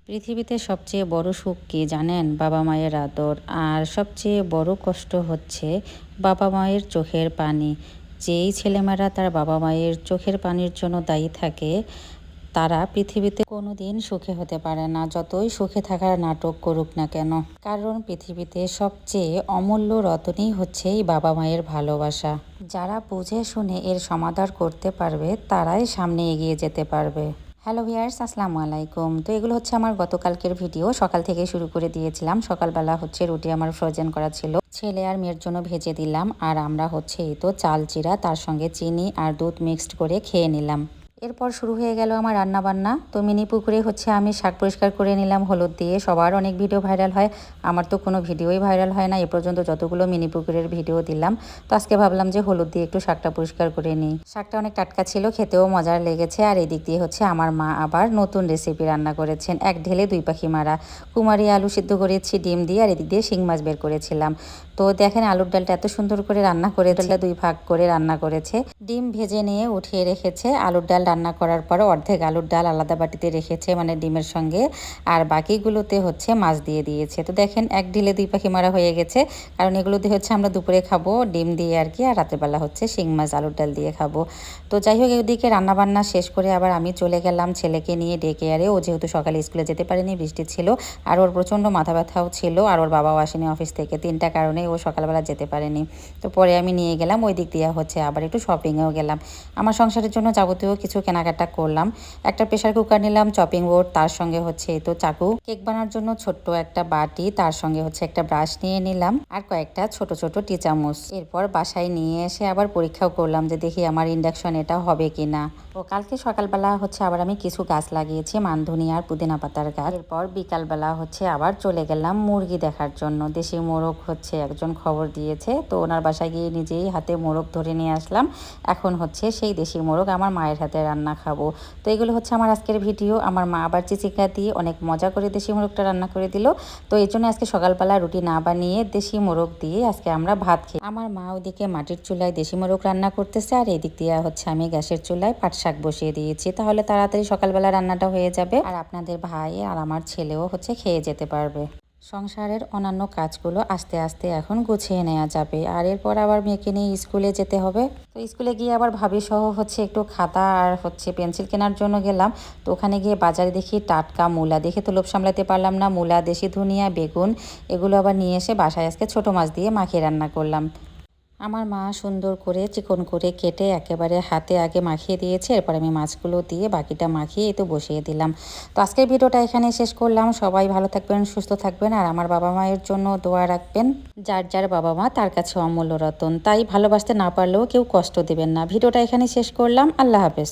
পৃথিবীতে সবচেয়ে বড় সুখ কি জানেন? বাবা মায়ের আদর। আর সবচেয়ে বড় কষ্ট হচ্ছে বাবা মায়ের চোখের পানি। যেই ছেলেমেয়েরা তার বাবা মায়ের চোখের পানির জন্য দায়ী থাকে, তারা পৃথিবীতে কোনোদিন সুখে হতে পারে না, যতই সুখে থাকার নাটক করুক না কেন। কারণ পৃথিবীতে সবচেয়ে অমূল্য রতনই হচ্ছে এই বাবা মায়ের ভালোবাসা। যারা বুঝে শুনে এর সমাদর করতে পারবে, তারাই সামনে এগিয়ে যেতে পারবে। হ্যালো ভিয়ার্স, আসসালামু আলাইকুম। তো এগুলো হচ্ছে আমার গতকালকের ভিডিও। সকাল থেকে শুরু করে দিয়েছিলাম। সকালবেলা হচ্ছে রুটি আমার ফ্রোজেন করা ছিল, ছেলে আর মেয়ের জন্য ভেজে দিলাম। আর আমরা হচ্ছে এই তো চাল চিরা, তার সঙ্গে চিনি আর দুধ মিক্সড করে খেয়ে নিলাম। এরপর শুরু হয়ে গেল আমার রান্না বান্না। তো মিনি পুকুরে হচ্ছে আমি শাক পরিষ্কার করে নিলাম হলুদ দিয়ে। সবার অনেক ভিডিও ভাইরাল হয়, আমার তো কোনো ভিডিওই ভাইরাল হয় না এ পর্যন্ত, যতগুলো মিনি পুকুরের ভিডিও দিলাম। তো আজকে ভাবলাম যে হলুদ দিয়ে একটু শাকটা পরিষ্কার করে নিই। শাকটা অনেক টাটকা ছিল, খেতেও মজার লেগেছে। আর এদিক দিয়ে হচ্ছে আমার মা আবার নতুন রেসিপি রান্না করেছেন, এক ঢেলে দুই পাখি মারা। কুমারী আলু সিদ্ধ করেছি ডিম দিয়ে, আর এদিক দিয়ে শিং মাছ বের করেছিলাম। তো দেখেন আলুর ডালটা এত সুন্দর করে রান্না করে, ডালটা দুই ভাগ করে রান্না করেছে। ডিম ভেজে নিয়ে উঠিয়ে রেখেছে। আলুর ডাল রান্না করার পরে অর্ধেক আলুর ডাল আলাদা বাটিতে রেখেছে, মানে ডিমের সঙ্গে, আর বাকিগুলোতে হচ্ছে মাছ দিয়ে দিয়েছে। তো দেখেন এক ঢিলে দুই পাখি মারা হয়ে গেছে, কারণ এগুলো দিয়ে হচ্ছে আমরা দুপুরে খাবো ডিম দিয়ে আর কি, আর রাতের বেলা হচ্ছে শিং মাছ আলুর ডাল দিয়ে খাবো। তো যাই হোক, এদিকে রান্নাবান্না শেষ করে আবার আমি চলে গেলাম ছেলেকে নিয়ে ডে কেয়ারে। ও যেহেতু সকালে স্কুলে যেতে পারেনি, বৃষ্টি ছিল, আর ওর প্রচণ্ড মাথা ব্যথাও ছিল, আর ওর বাবাও আসেনি অফিস থেকে, তিনটা কারণে ও সকালবেলা যেতে পারেনি। তো পরে আমি নিয়ে গেলাম ওই দিক দিয়ে হচ্ছে আবার একটু শপিংয়েও গেলাম। আমার সংসারের জন্য যাবতীয় কিছু কেনাকাটা করলাম। একটা প্রেশার কুকার নিলাম, চপিং বোর্ড, তার সঙ্গে হচ্ছে এই তো চাকু, কেক বানানোর জন্য ছোট্ট একটা বাটি, তার সঙ্গে হচ্ছে একটা ব্রাশ নিয়ে নিলাম, আর কয়েকটা ছোট ছোট টি চামচ। এরপর বাসায় নিয়ে এসে আবার পরীক্ষাও করলাম যে দেখি আমার ইন্ডাকশন এটা হবে কিনা। ও কালকে সকালবেলা হচ্ছে আবার আমি কিছু গাছ লাগিয়েছি, মানধনিয়া আর পুদিনা পাতার গাছ। এরপর বিকালবেলা হচ্ছে আবার চলে গেলাম মুরগি দেখার জন্য। দেশি মোরগ হচ্ছে একজন খবর দিয়েছে, তো ওনার বাসায় গিয়ে নিজেই হাতে মোরগ ধরে নিয়ে আসলাম। এখন হচ্ছে সেই দেশি মোরগ আমার মায়ের হাতে রান্না খাবো। তো এগুলো হচ্ছে আমার আজকের ভিডিও। আমার মা আবার চিচিকা দিয়ে অনেক মজা করে দেশি মোরগটা রান্না করে দিল। তো এই জন্য আজকে সকালবেলা রুটি না বানিয়ে দেশি মোরগ দিয়ে আজকে আমরা ভাত খাই। আমার মা ওইদিকে মাটির চুলায় দেশি মোরগ রান্না করতেছে, আর এদিক দিয়ে হচ্ছে আমি গ্যাসের চুলায় পাট শাক বসিয়ে দিয়েছি, তাহলে তাড়াতাড়ি সকালবেলা রান্নাটা হয়ে যাবে, আর আপনাদের ভাই আর আমার ছেলেও হচ্ছে খেয়ে যেতে পারবে। সংসারের অন্যান্য কাজগুলো আস্তে আস্তে এখন গুছিয়ে নেওয়া যাবে। আর এরপর আবার মেয়েকে নিয়ে স্কুলে যেতে হবে। তো স্কুলে গিয়ে আবার ভাবি সহ হচ্ছে একটু খাতা আর হচ্ছে পেন্সিল কেনার জন্য গেলাম। তো ওখানে গিয়ে বাজারে দেখি টাটকা মূলা, দেখে তো লোভ সামলাতে পারলাম না। মূলা, দেশি ধনিয়া, বেগুন, এগুলো আবার নিয়ে এসে বাসায় আজকে ছোটো মাছ দিয়ে মাখিয়ে রান্না করলাম। আমার মা সুন্দর করে চিকন করে কেটে একেবারে হাতে আগে মাখিয়ে দিয়েছে, এরপর আমি মাছগুলো দিয়ে বাকিটা মাখিয়ে তো বসিয়ে দিলাম। তো আজকের ভিডিওটা এখানে শেষ করলাম। সবাই ভালো থাকবেন, সুস্থ থাকবেন, আর আমার বাবা মায়ের জন্য দোয়া রাখবেন। যার যার বাবা মা তার কাছে অমূল্য রতন, তাই ভালোবাসতে না পারলেও কেউ কষ্ট দেবেন না। ভিডিওটা এখানে শেষ করলাম। আল্লাহ হাফেজ।